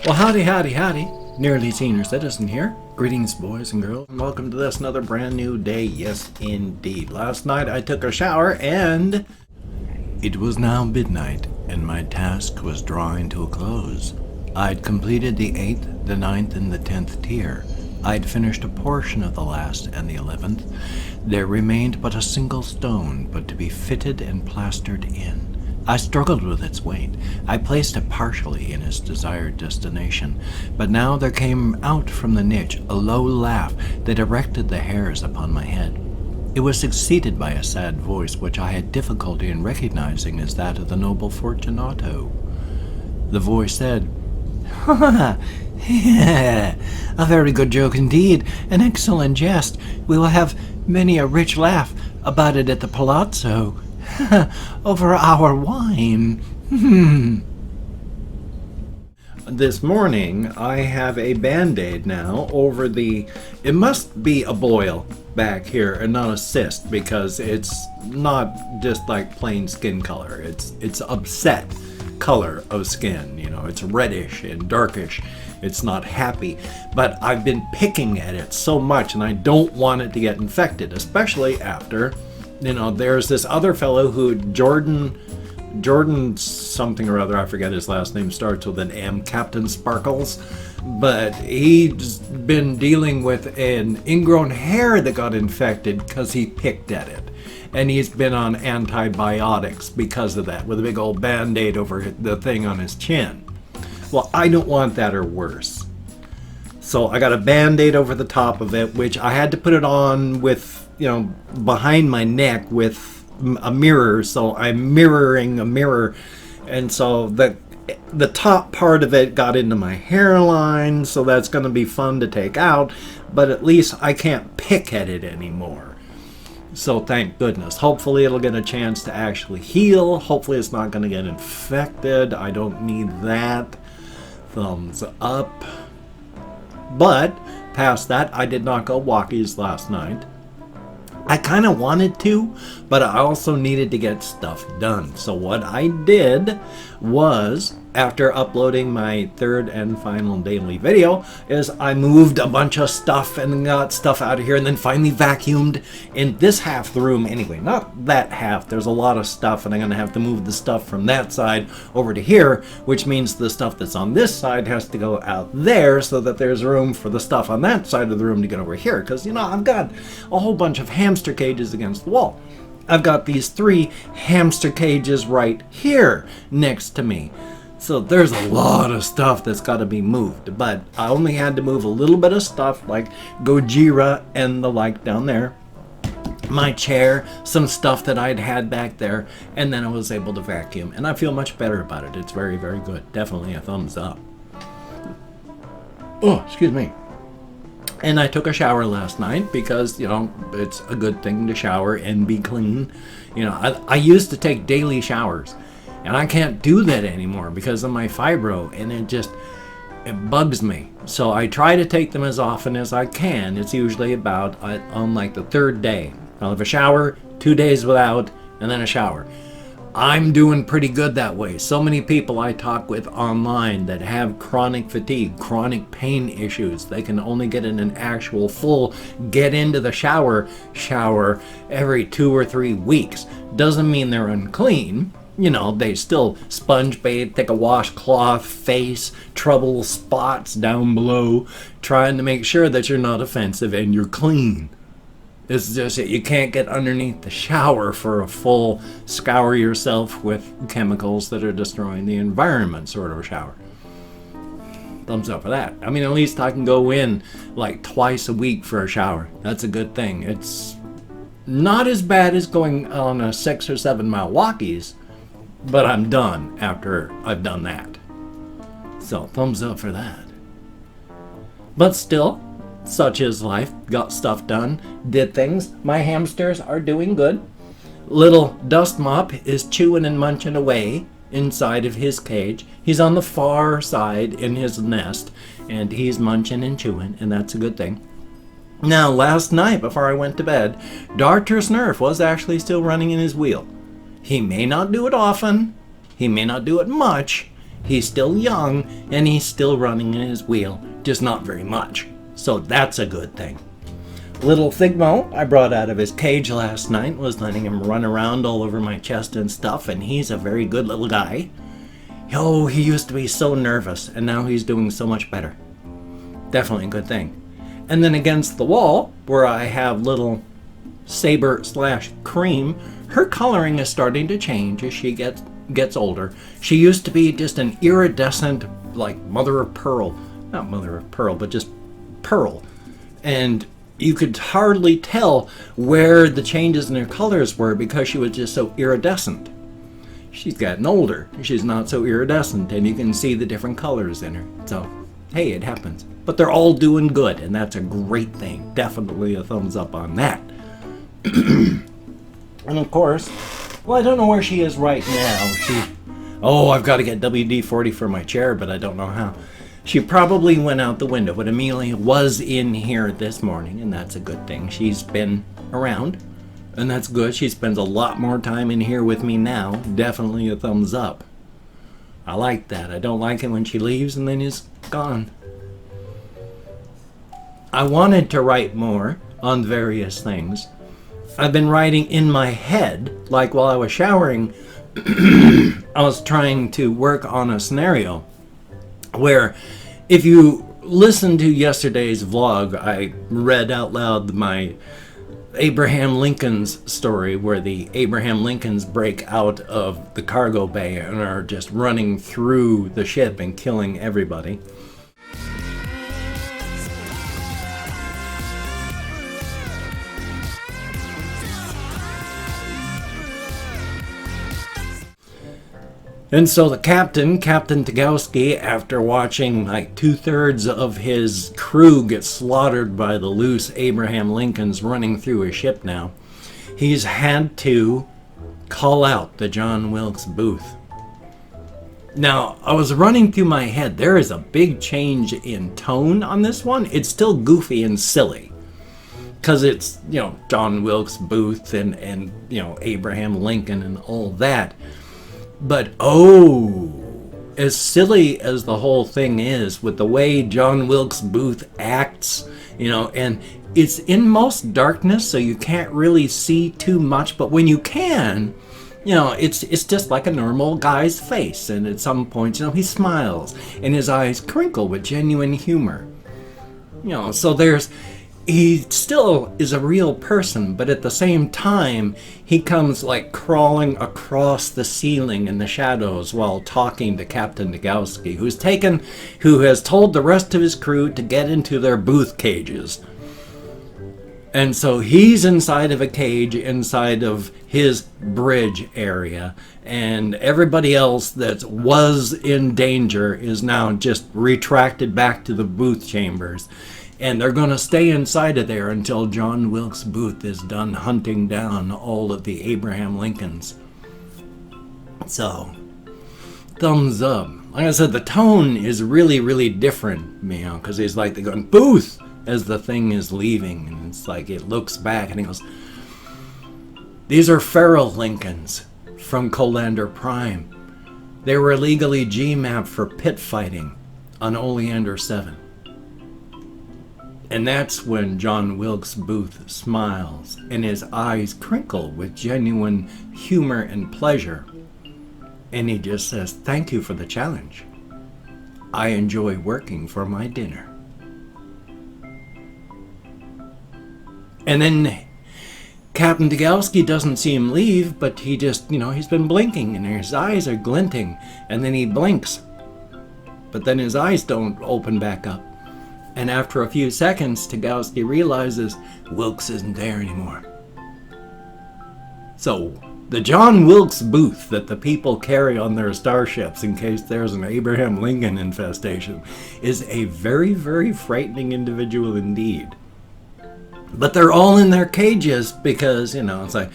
Well, howdy, howdy, howdy. Nearly Senior Citizen here. Greetings, boys and girls, and welcome to this another brand new day. Yes, indeed. Last night I took a shower and it was now midnight, and my task was drawing to a close. I'd completed the 8th, the 9th, and the 10th tier. I'd finished a portion of the last and the 11th. There remained but a single stone, but to be fitted and plastered in. I struggled with its weight. I placed it partially in its desired destination, but now there came out from the niche a low laugh that erected the hairs upon my head. It was succeeded by a sad voice which I had difficulty in recognizing as that of the noble Fortunato. The voice said, "Ha ha! A very good joke indeed, an excellent jest. We will have many a rich laugh about it at the palazzo. Over our wine." This morning I have a band-aid now over it must be a boil back here and not a cyst, because it's not just like plain skin color. It's upset color of skin, it's reddish and darkish. It's not happy, but I've been picking at it so much and I don't want it to get infected, especially after there's this other fellow who, Jordan something or other, I forget his last name, starts with an M, Captain Sparkles, but he's been dealing with an ingrown hair that got infected because he picked at it. And he's been on antibiotics because of that, with a big old band-aid over the thing on his chin. Well, I don't want that or worse. So I got a band-aid over the top of it, which I had to put it on with behind my neck with a mirror, so I'm mirroring a mirror, and so the top part of it got into my hairline, so that's going to be fun to take out, but at least I can't pick at it anymore. So thank goodness. Hopefully it'll get a chance to actually heal. Hopefully it's not going to get infected. I don't need that. Thumbs up. But past that, I did not go walkies last night. I kind of wanted to, but I also needed to get stuff done. So what I did was, after uploading my third and final daily video, is I moved a bunch of stuff and got stuff out of here, and then finally vacuumed in this half of the room anyway. Not that half, there's a lot of stuff, and I'm going to have to move the stuff from that side over to here, which means the stuff that's on this side has to go out there so that there's room for the stuff on that side of the room to get over here. Because, I've got a whole bunch of hamster cages against the wall. I've got these 3 hamster cages right here next to me. So there's a lot of stuff that's got to be moved, but I only had to move a little bit of stuff like Gojira and the like down there, my chair, some stuff that I'd had back there, and then I was able to vacuum, and I feel much better about it. It's very, very good. Definitely a thumbs up. Oh, excuse me. And I took a shower last night because, it's a good thing to shower and be clean. I used to take daily showers. And I can't do that anymore because of my fibro, and it bugs me. So I try to take them as often as I can. It's usually about on like the 3rd day. I'll have a shower, 2 days without, and then a shower. I'm doing pretty good that way. So many people I talk with online that have chronic fatigue, chronic pain issues, they can only get in an actual full get into the shower every 2 or 3 weeks. Doesn't mean they're unclean. They still sponge bathe, take a washcloth, face, trouble spots down below, trying to make sure that you're not offensive and you're clean. It's just that you can't get underneath the shower for a full scour yourself with chemicals that are destroying the environment sort of a shower. Thumbs up for that. At least I can go in like twice a week for a shower. That's a good thing. It's not as bad as going on a 6 or 7 mile walkies, but I'm done after I've done that. So, thumbs up for that. But still, such is life. Got stuff done. Did things. My hamsters are doing good. Little Dust Mop is chewing and munching away inside of his cage. He's on the far side in his nest, and he's munching and chewing, and that's a good thing. Now, last night before I went to bed, Dr. Snurf was actually still running in his wheel. He may not do it often, he may not do it much, He's still young, and he's still running in his wheel, just not very much. So that's a good thing. Little Thigmo, I brought out of his cage last night, was letting him run around all over my chest and stuff, and he's a very good little guy. Oh, he used to be so nervous, and now he's doing so much better. Definitely a good thing. And then against the wall, where I have little Saber/Cream, her coloring is starting to change as she gets older. She used to be just an iridescent, like mother of pearl. Not mother of pearl, but just pearl. And you could hardly tell where the changes in her colors were because she was just so iridescent. She's gotten older. She's not so iridescent, and you can see the different colors in her. So, hey, it happens. But they're all doing good, and that's a great thing. Definitely a thumbs up on that. And of course, well, I don't know where she is right now. I've got to get WD-40 for my chair, but I don't know how. She probably went out the window, but Amelia was in here this morning, and that's a good thing. She's been around, and that's good. She spends a lot more time in here with me now. Definitely a thumbs up. I like that. I don't like it when she leaves and then is gone. I wanted to write more on various things. I've been writing in my head, like while I was showering, I was trying to work on a scenario where, if you listen to yesterday's vlog, I read out loud my Abraham Lincoln's story where the Abraham Lincolns break out of the cargo bay and are just running through the ship and killing everybody. And so the Captain Tagowski, after watching like 2/3 of his crew get slaughtered by the loose Abraham Lincolns running through his ship now, he's had to call out the John Wilkes Booth. Now, I was running through my head, there is a big change in tone on this one. It's still goofy and silly, because it's, John Wilkes Booth and Abraham Lincoln and all that. But, as silly as the whole thing is, with the way John Wilkes Booth acts, and it's in most darkness, so you can't really see too much, but when you can, it's just like a normal guy's face, and at some point, he smiles, and his eyes crinkle with genuine humor. So he still is a real person, but at the same time, he comes like crawling across the ceiling in the shadows while talking to Captain Tagowski, who has told the rest of his crew to get into their booth cages. And so he's inside of a cage inside of his bridge area, and everybody else that was in danger is now just retracted back to the booth chambers. And they're going to stay inside of there until John Wilkes Booth is done hunting down all of the Abraham Lincolns. So, thumbs up. Like I said, the tone is really, really different, because he's like, they're going, Booth, as the thing is leaving. And it's like, it looks back and he goes, these are feral Lincolns from Colander Prime. They were illegally G-mapped for pit fighting on Oleander 7. And that's when John Wilkes Booth smiles, and his eyes crinkle with genuine humor and pleasure. And he just says, thank you for the challenge. I enjoy working for my dinner. And then Captain Tagowski doesn't see him leave, but he just, he's been blinking, and his eyes are glinting, and then he blinks. But then his eyes don't open back up. And after a few seconds, Tagowski realizes Wilkes isn't there anymore. So, the John Wilkes Booth that the people carry on their starships in case there's an Abraham Lincoln infestation is a very, very frightening individual indeed. But they're all in their cages because, it's like,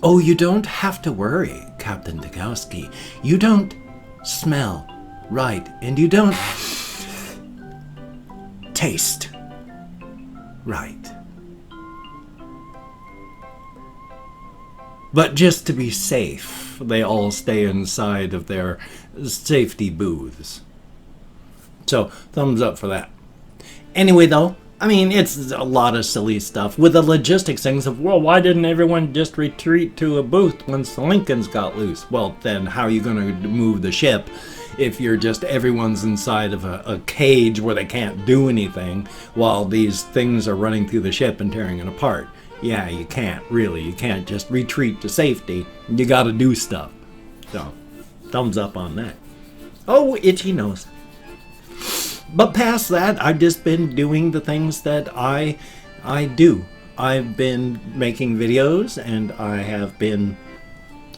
oh, you don't have to worry, Captain Tagowski. You don't smell right, and you don't taste right. But just to be safe, they all stay inside of their safety booths. So, thumbs up for that. Anyway, though, I mean, it's a lot of silly stuff with the logistics things of, well, why didn't everyone just retreat to a booth once the Lincolns got loose? Well, then how are you going to move the ship if you're just everyone's inside of a cage where they can't do anything while these things are running through the ship and tearing it apart? Yeah, you can't, really. You can't just retreat to safety. You got to do stuff. So, thumbs up on that. Oh, itchy nose. But past that, I've just been doing the things that I do. I've been making videos, and I have been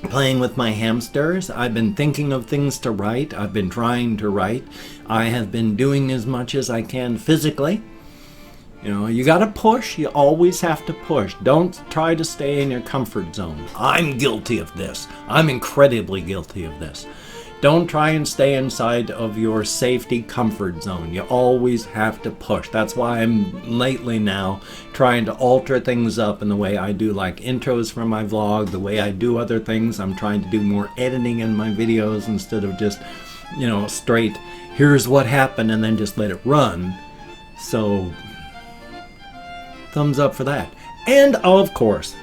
playing with my hamsters. I've been thinking of things to write. I've been trying to write. I have been doing as much as I can physically. You know, you gotta push. You always have to push. Don't try to stay in your comfort zone. I'm guilty of this. I'm incredibly guilty of this. Don't try and stay inside of your safety comfort zone. You always have to push. That's why I'm lately now trying to alter things up in the way I do like intros for my vlog, the way I do other things. I'm trying to do more editing in my videos instead of just, you know, straight, here's what happened and then just let it run. So, thumbs up for that. And of course,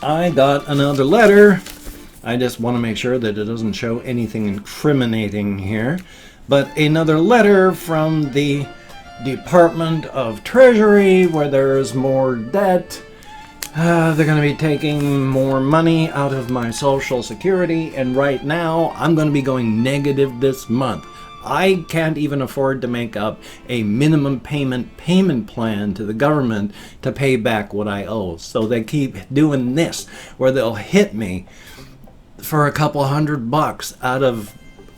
I got another letter. I just want to make sure that it doesn't show anything incriminating here. But another letter from the Department of Treasury where there's more debt. They're going to be taking more money out of my Social Security. And right now, I'm going to be going negative this month. I can't even afford to make up a minimum payment plan to the government to pay back what I owe. So they keep doing this where they'll hit me for a couple $100 out of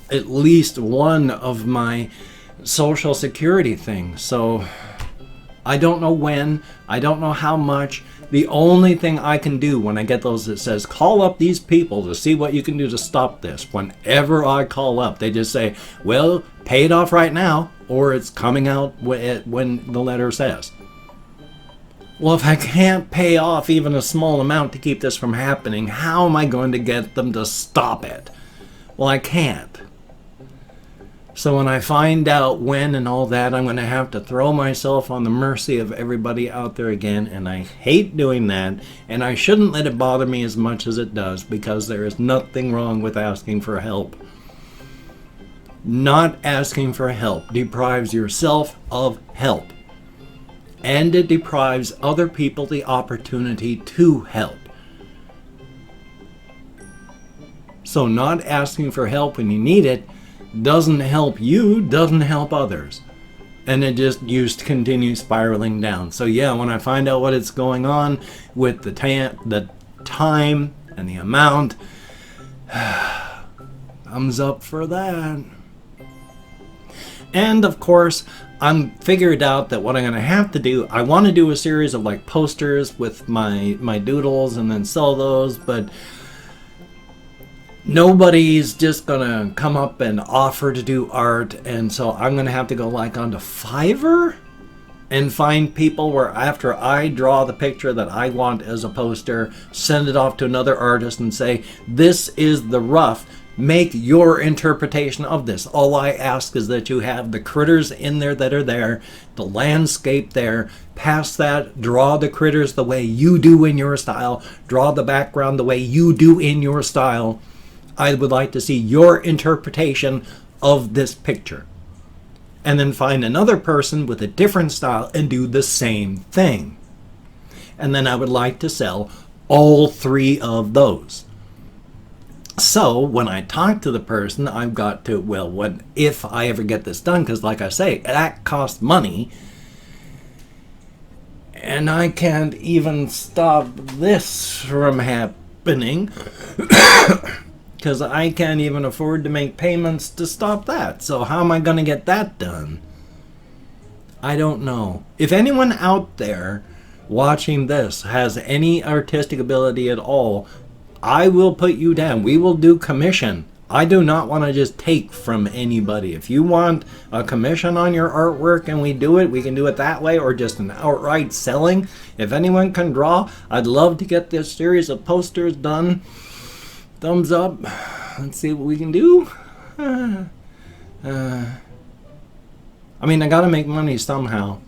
at least one of my Social Security things. So I don't know when, I don't know how much. The only thing I can do when I get those that says call up these people to see what you can do to stop this, whenever I call up they just say, well, pay it off right now or it's coming out when the letter says. Well, if I can't pay off even a small amount to keep this from happening, how am I going to get them to stop it? Well, I can't. So when I find out when and all that, I'm going to have to throw myself on the mercy of everybody out there again, and I hate doing that, and I shouldn't let it bother me as much as it does, because there is nothing wrong with asking for help. Not asking for help deprives yourself of help. And it deprives other people the opportunity to help. So not asking for help when you need it doesn't help you, doesn't help others. And it just used to continue spiraling down. So yeah, when I find out what is going on with the time and the amount, thumbs up for that. And of course, I'm figured out that what I'm going to have to do, I want to do a series of like posters with my doodles and then sell those, but nobody's just going to come up and offer to do art, and so I'm going to have to go like onto Fiverr and find people where after I draw the picture that I want as a poster, send it off to another artist and say, this is the rough. Make your interpretation of this. All I ask is that you have the critters in there that are there, the landscape there. Past that, draw the critters the way you do in your style. Draw the background the way you do in your style. I would like to see your interpretation of this picture. And then find another person with a different style and do the same thing. And then I would like to sell all three of those. So when I talk to the person, I've got to, well, what if I ever get this done? Because like I say, that costs money. And I can't even stop this from happening. Because I can't even afford to make payments to stop that. So how am I going to get that done? I don't know. If anyone out there watching this has any artistic ability at all, I will put you down. We will do commission I do not want to just take from anybody. If you want a commission on your artwork and we do it, we can do it that way, or just an outright selling. If anyone can draw, I'd love to get this series of posters done. Thumbs up. Let's see what we can do. I mean, I gotta make money somehow.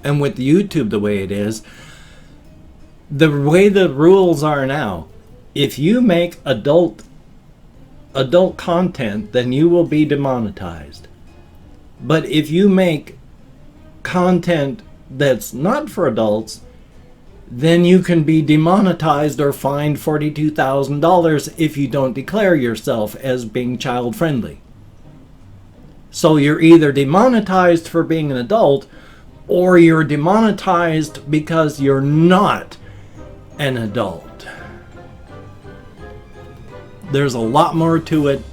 And with YouTube the way it is, the way the rules are now, if you make adult content, then you will be demonetized. But if you make content that's not for adults, then you can be demonetized or fined $42,000 if you don't declare yourself as being child friendly. So you're either demonetized for being an adult, or you're demonetized because you're not an adult. There's a lot more to it,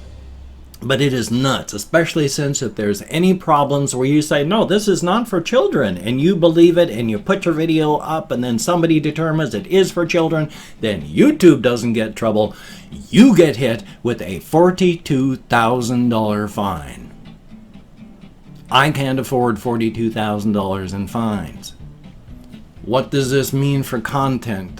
but it is nuts, especially since if there's any problems where you say, no, this is not for children, and you believe it, and you put your video up, and then somebody determines it is for children, then YouTube doesn't get trouble. You get hit with a $42,000 fine. I can't afford $42,000 in fines. What does this mean for content?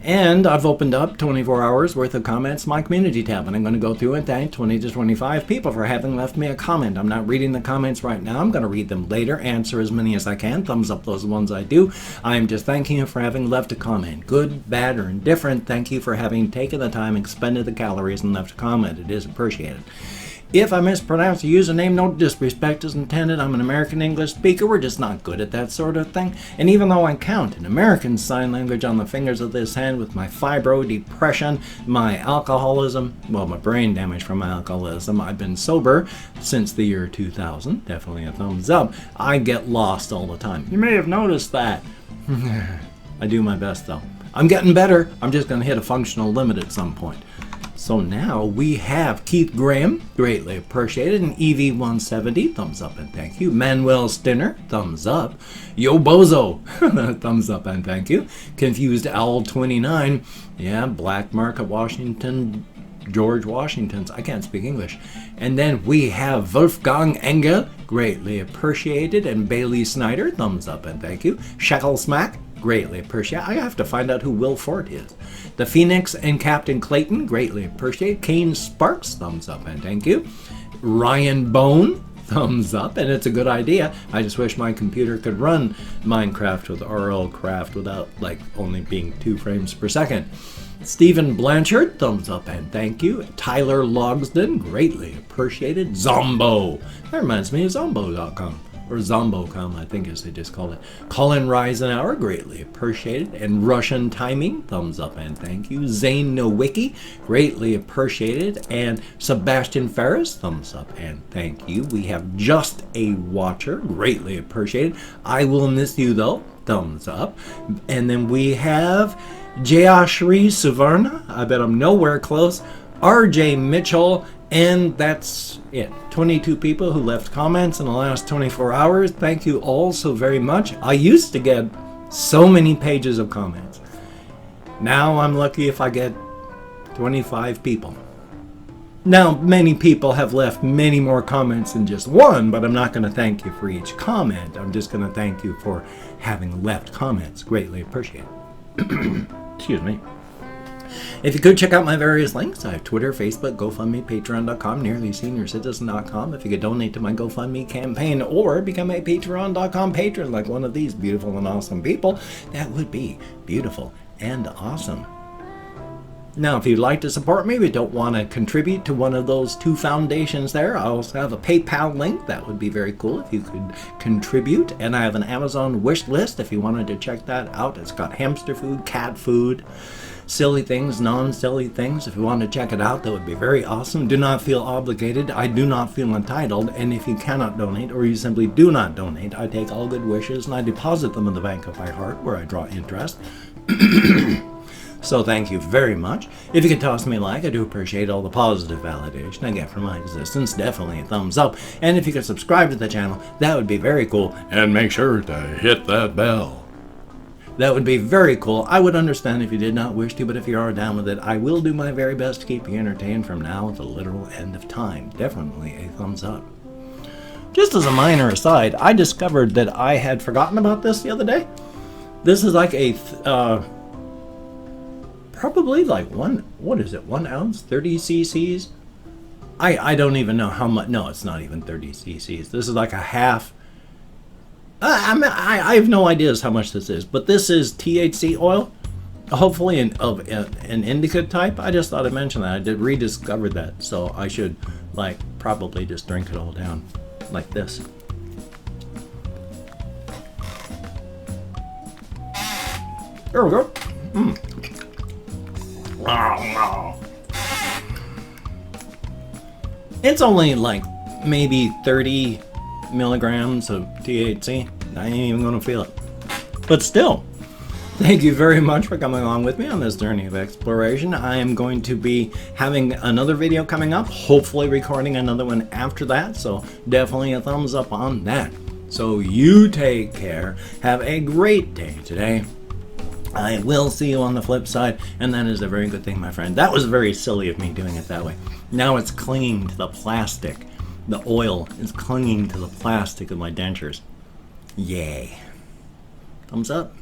And I've opened up 24 hours worth of comments in my community tab, and I'm going to go through and thank 20 to 25 people for having left me a comment. I'm not reading the comments right now. I'm going to read them later, answer as many as I can. Thumbs up those ones I do. I am just thanking you for having left a comment. Good, bad, or indifferent, thank you for having taken the time, expended the calories, and left a comment. It is appreciated. If I mispronounce the username, no disrespect is intended. I'm an American English speaker. We're just not good at that sort of thing. And even though I count an American Sign Language on the fingers of this hand with my fibro, depression, my alcoholism, well, my brain damage from my alcoholism, I've been sober since the year 2000. Definitely a thumbs up. I get lost all the time. You may have noticed that. I do my best, though. I'm getting better. I'm just going to hit a functional limit at some point. So now we have Keith Graham, greatly appreciated, and EV170, thumbs up and thank you. Manuel Stinner, thumbs up. Yo Bozo, thumbs up and thank you. Confused Owl 29, yeah, Black Market Washington, George Washington's, I can't speak English. And then we have Wolfgang Engel, greatly appreciated, and Bailey Snyder, thumbs up and thank you. Shekel Smack, greatly appreciate. I have to find out who Will Fort is. The Phoenix and Captain Clayton, greatly appreciate. Kane Sparks, thumbs up and thank you. Ryan Bone, thumbs up, and it's a good idea. I just wish my computer could run Minecraft with RL Craft without like only being 2 frames per second. Stephen Blanchard, thumbs up and thank you. Tyler Logsden, greatly appreciated. Zombo, that reminds me of Zombo.com. Or Zombo.com, I think as they just call it. Colin Reisenauer, greatly appreciated. And Russian Timing, thumbs up and thank you. Zane Nowicki, greatly appreciated. And Sebastian Ferris, thumbs up and thank you. We have Just a Watcher, greatly appreciated. I Will Miss You Though, thumbs up. And then we have Jayashri Suvarna, I bet I'm nowhere close. RJ Mitchell, and that's it. 22 people who left comments in the last 24 hours. Thank you all so very much. I used to get so many pages of comments. Now I'm lucky if I get 25 people. Now, many people have left many more comments than just one, but I'm not going to thank you for each comment. I'm just going to thank you for having left comments. Greatly appreciate it. Excuse me. If you could check out my various links, I have Twitter, Facebook, GoFundMe, Patreon.com, NearlySeniorCitizen.com. If you could donate to my GoFundMe campaign or become a Patreon.com patron like one of these beautiful and awesome people, that would be beautiful and awesome. Now, if you'd like to support me but don't want to contribute to one of those 2 foundations there, I also have a PayPal link. That would be very cool if you could contribute. And I have an Amazon wish list if you wanted to check that out. It's got hamster food, cat food, silly things, non-silly things. If you want to check it out, that would be very awesome. Do not feel obligated. I do not feel entitled. And if you cannot donate or you simply do not donate, I take all good wishes and I deposit them in the bank of my heart where I draw interest. So thank you very much. If you could toss me a like, I do appreciate all the positive validation I get from my existence. Definitely a thumbs up. And if you could subscribe to the channel, that would be very cool. And make sure to hit that bell. That would be very cool. I would understand if you did not wish to, but if you are down with it, I will do my very best to keep you entertained from now to the literal end of time. Definitely a thumbs up. Just as a minor aside, I discovered that I had forgotten about this the other day. This is like a, probably like 1 ounce, 30 cc's? I don't even know how much, no, it's not even 30 cc's. This is like a half. I have no idea how much this is, but this is THC oil, hopefully of an indica type. I just thought I'd mention that. I did rediscover that, so I should like probably just drink it all down like this. There we go. It's only like maybe 30 milligrams of THC. I ain't even gonna feel it. But still, thank you very much for coming along with me on this journey of exploration. I am going to be having another video coming up, hopefully recording another one after that, so definitely a thumbs up on that. So you take care. Have a great day today. I will see you on the flip side, and that is a very good thing, my friend. That was very silly of me doing it that way. Now it's clinging to the plastic. The oil is clinging to the plastic of my dentures. Yay. Thumbs up.